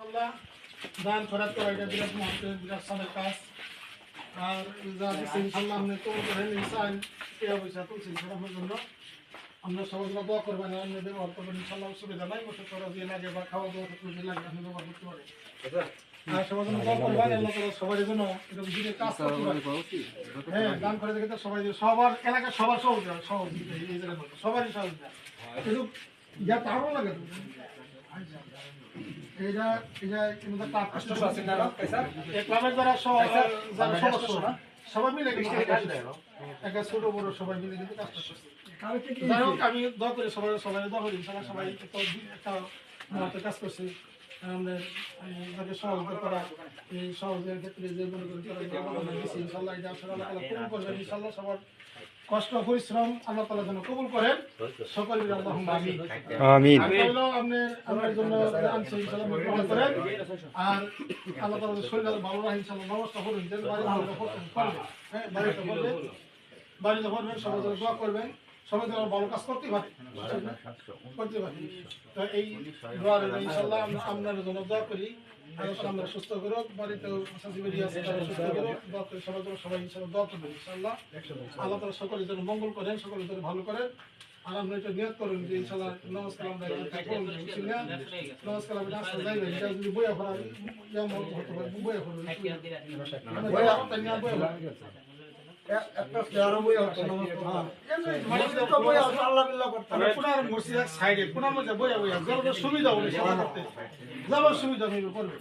আল্লাহ দান খরাত করা এটা বিরাট মহত্বের বিরাট সাদের কাজ। আর যা দিচ্ছে ইনশাল্লাহ আপনি কবুল করেন ইনসান টাকা পয়সা তুলছেন সেটার জন্য আমরা সবাই দোয়া করবেন, আপনি ব্যবহার করবেন ইনশাল্লাহ। অসুবিধা নাই, বসে করা দিয়ে লাগে বা খাওয়া দাওয়া যে লাগে আপনি ব্যবহার করতে পারেন। আর সবার জন্য দোয়া করবেন, আল্লাহ তাআলা সবার জন্য এটা দিনে কাজ করতে পারে। হ্যাঁ, দান করে দেখে তো সবাই সবার এলাকার সবার সহযোগিতা এই জায়গার মধ্যে সবারই সহযোগিতা কিন্তু যা তারও লাগে এটা এটা কিন্তু ক্লাবের যারা সদস্য সবাই মিলে একটা ছোট বড় সবাই মিলে কিন্তু কাজটা করছে। যাই হোক, আমি দোয়া করি সবাই দোয়া করি ইনশাআল্লাহ সবাই একটা মহৎ কাজ করছে। আমাদের তাকে সহযোগিতা করা, এই সহযোগের ক্ষেত্রে যে মনে করি ইনশাআল্লাহ এটা আসলে আল্লাহ তাআলা কবুল করবেন। ইনশাআল্লাহ সবার কষ্ট পরিশ্রম আল্লাহ তাআলা যেন কবুল করেন সকলে আল্লাহুম্মা আমিন। আমিন। আপনার জন্য আনছে ইনশাআল্লাহ কবুল করেন। আর আল্লাহ তাআলা শরীর ভালো রাখেন ইনশাআল্লাহ, ব্যবস্থা করুন যেন করবেন। হ্যাঁ, বাড়িতে করবেন সবাই যেন দোয়া করবেন, সবাই যেন ভালো কাজ করতে পারে। তো এই দোয়া ইনশাআল্লাহ আপনার জন্য দোয়া করি, আমরা সুস্থ করো, বাড়িতেও সুস্থ করো, দোয়া করি সবাই যেন সবাই ইনশাআল্লাহ দোয়া করবেন ইনশাআল্লাহ। আল্লাহ তাআলা সকলের জন্য মঙ্গল করেন, সকলের জন্য ভালো করেন। আর আমরা এটা নিয়ত করুন যে ইনশাআল্লাহ নমস্কার আমরা নমস্কার আমি রাস্তা যাইবেন, এটা যদি বইয়া ফেলা হতে পারে বইয়া ফেলবেন একটা চেয়ারও বইয়া হতো পুনার মসজিদের সাইডে পুনার মধ্যে বইয়া বইয়া যাবার সুবিধা হবে, সেবা করতে যাবার সুবিধা করবে।